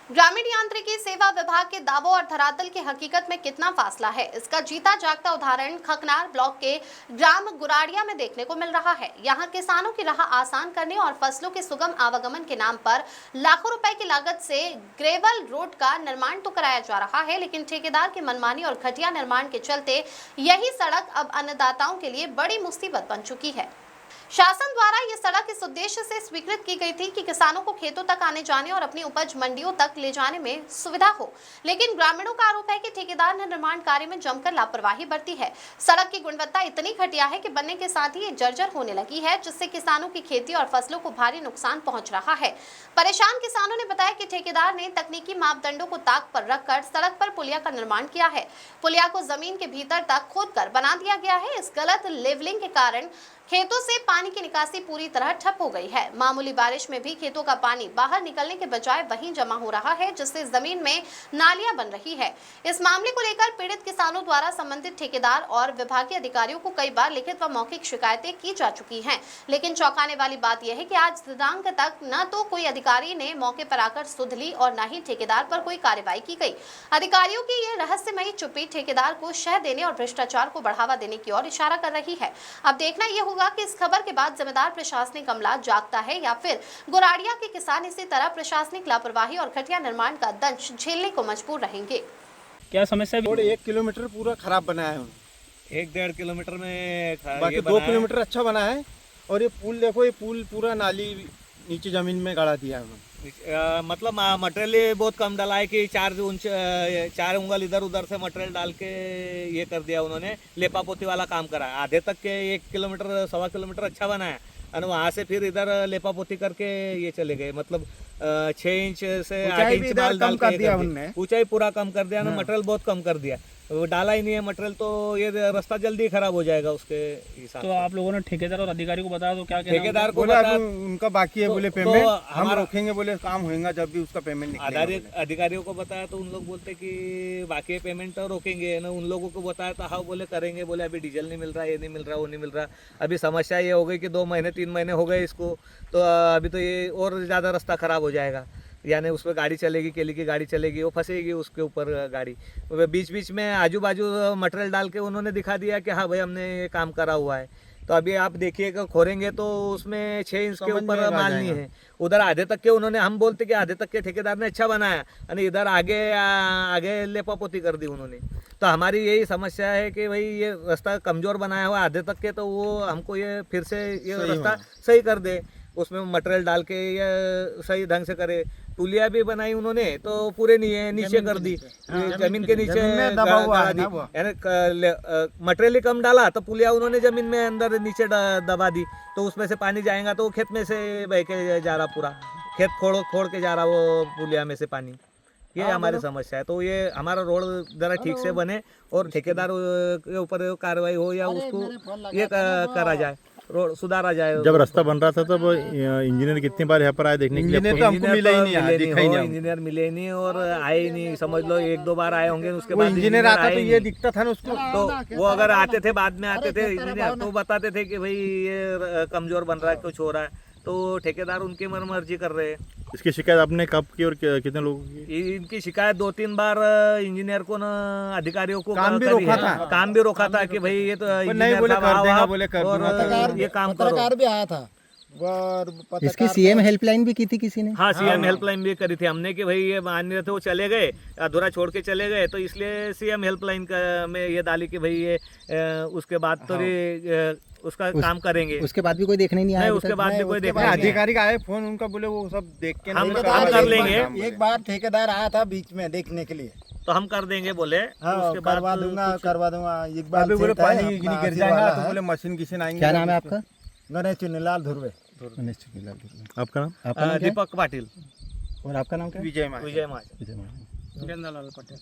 ग्रामीण यांत्रिकी सेवा विभाग के दावों और धरातल की हकीकत में कितना फासला है, इसका जीता जागता उदाहरण खकनार ब्लॉक के ग्राम गुराड़िया में देखने को मिल रहा है। यहाँ किसानों की राह आसान करने और फसलों के सुगम आवागमन के नाम पर लाखों रुपए की लागत से ग्रेवल रोड का निर्माण तो कराया जा रहा है, लेकिन ठेकेदार की मनमानी और घटिया निर्माण के चलते यही सड़क अब अन्नदाताओं के लिए बड़ी मुसीबत बन चुकी है। शासन द्वारा ये सड़क इस उद्देश्य से स्वीकृत की गई थी कि किसानों को खेतों तक आने जाने और अपनी उपज मंडियों तक ले जाने में सुविधा हो, लेकिन ग्रामीणों का आरोप है कि ठेकेदार ने निर्माण कार्य में जमकर लापरवाही बरती है। सड़क की गुणवत्ता इतनी घटिया है कि बनने के साथ ही ये जर्जर होने लगी है, जिससे किसानों की खेती और फसलों को भारी नुकसान पहुंच रहा है। परेशान किसानों ने बताया कि ठेकेदार ने तकनीकी मापदंडों को ताक पर रखकर सड़क पर पुलिया का निर्माण किया है। पुलिया को जमीन के भीतर तक खोदकर बना दिया गया है। इस गलत लेवलिंग के कारण खेतों से पानी की निकासी पूरी तरह ठप हो गई है। मामूली बारिश में भी खेतों का पानी बाहर निकलने के बजाय वहीं जमा हो रहा है, जिससे जमीन में नालियां बन रही है। इस मामले को लेकर पीड़ित किसानों द्वारा संबंधित ठेकेदार और विभागीय अधिकारियों को कई बार लिखित व मौखिक शिकायतें की जा चुकी हैं, लेकिन चौंकाने वाली बात यह है कि आज दिनांक तक न तो कोई अधिकारी ने मौके पर आकर सुध ली और न ही ठेकेदार पर कोई कार्रवाई की गई। अधिकारियों की यह रहस्यमयी चुप्पी ठेकेदार को शह देने और भ्रष्टाचार को बढ़ावा देने की ओर इशारा कर रही है। अब देखना यह होगा कि इस खबर के बाद जिम्मेदार प्रशासनिक अमला जागता है या फिर गुराड़िया के किसान इसी तरह प्रशासनिक लापरवाही और घटिया निर्माण का दंश झेलने को मजबूर रहेंगे। क्या समस्या है? रोड 1 किलोमीटर पूरा खराब बनाया है उन्होंने। 1-1.5 किलोमीटर में बाकी 2 किलोमीटर अच्छा बना है। और ये पुल देखो, ये पुल पूरा नाली नीचे जमीन में गाड़ा दिया है उन्होंने। मतलब मटेरियल बहुत कम डाला है कि 4 उंगल इधर उधर से मटेरियल डाल के ये कर दिया उन्होंने। लेपा पोती वाला काम करा है। आधे तक के 1 किलोमीटर 1.25 किलोमीटर अच्छा बना है और वहाँ से फिर इधर लेपा पोती करके ये चले गए। मतलब 6 इंच से 8 इंच माल डाल कर दिया उन्होंने। ऊंचाई पूरा कम कर दिया ना, मटेरियल बहुत कम कर दिया। वो डाला ही नहीं है मटेरियल, तो ये रास्ता जल्दी खराब हो जाएगा उसके हिसाब से। तो आप लोगों ने ठेकेदार और अधिकारी को बताया तो क्या कहना? ठेकेदार को बोला बता, उनका बाकी है, बोले पेमेंट हम रोकेंगे, बोले काम होगा जब भी उसका पेमेंट निकलेगा। अधिकारियों को बताया तो उन लोग बोलते कि बाकी पेमेंट तो रोकेंगे ना। उन लोगों को बताया तो हाँ बोले करेंगे, बोले अभी डीजल नहीं मिल रहा, ये नहीं मिल रहा, वो नहीं मिल रहा। अभी समस्या ये हो गई कि 2 महीने 3 महीने हो गए इसको, तो अभी तो ये और ज़्यादा रास्ता ख़राब हो जाएगा। यानी उस पर गाड़ी चलेगी, केली की गाड़ी चलेगी, वो फंसेगी उसके ऊपर गाड़ी। बीच बीच में आजू बाजू मटेरियल डाल के उन्होंने दिखा दिया कि हाँ भाई हमने ये काम करा हुआ है। तो अभी आप देखिएगा खोरेंगे तो उसमें 6 इंच के ऊपर माल नहीं है। उधर आधे तक के उन्होंने, हम बोलते कि आधे तक के ठेकेदार ने अच्छा बनाया और इधर आगे लेपा पोती कर दी उन्होंने। तो हमारी यही समस्या है कि भाई ये रास्ता कमज़ोर बनाया हुआ आधे तक के, तो वो हमको ये फिर से ये रास्ता सही कर दे, उसमें मटेरियल डाल के या सही ढंग से करे। पुलिया भी बनाई उन्होंने तो पूरे नहीं है, नीचे कर दी, जमीन के नीचे गाड़ा दी। यानी मटेरियल कम डाला तो पुलिया उन्होंने जमीन में अंदर नीचे दबा दी, तो उसमें से पानी जाएगा तो खेत में से बह के जा रहा, पूरा खेत फोड़ के जा रहा वो पुलिया में से पानी। ये हमारी समस्या है। तो ये हमारा रोड जरा ठीक से बने और ठेकेदार के ऊपर कार्रवाई हो या उसको ये करा जाए, रोड सुधारा जाए। जब रास्ता बन रहा था तब इंजीनियर कितनी बार यहाँ पर आए देखने के लिए? इंजीनियर तो हमको मिला ही नहीं, इंजीनियर मिले ही नहीं और आए ही नहीं। समझ लो 1-2 बार आए होंगे, उसके बाद इंजीनियर आता तो ये दिखता था ना उसको। तो वो अगर आते थे, बाद में आते थे इंजीनियर, तो बताते थे कि भाई ये कमजोर बन रहा है, कुछ हो रहा है, तो ठेकेदार उनकी मर्जी कर रहे हैं। इसकी शिकायत आपने कब की और कितने लोगों की? इनकी शिकायत 2-3 बार इंजीनियर को ना अधिकारियों को काम भी रोका था कि भाई ये तो नहीं, बोले कर देंगे, बोले कर और ये काम करो। पत्रकार भी आया था। इसकी सीएम हेल्पलाइन भी की थी किसी ने? हाँ, सीएम हेल्पलाइन भी करी थी हमने कि भाई ये मान रहे थे वो चले गए, अधूरा छोड़ के चले गए, तो इसलिए सीएम हेल्पलाइन में ये डाली कि भाई ये उसके बाद तो उसका काम करेंगे। उसके बाद भी कोई देखने नहीं आया? उसके बाद भी कोई देखने नहीं। अधिकारी का आए फोन, उनका बोले वो सब देख के हम कर लेंगे। एक बार ठेकेदार आया था बीच में देखने के लिए, तो हम कर देंगे बोले। उसके बाद करवा दूंगा। एक बार अभी बोले पानी गिर जाएगा तो बोले मशीन किसी आएंगे। क्या नाम है आपका? गणेश चुनीलाल धुर्वे। आपका नाम? आपका नाम क्या? दीपक पाटिल। और आपका नाम क्या? विजय विजय माज। विजय माज। गंदालाल पटेल।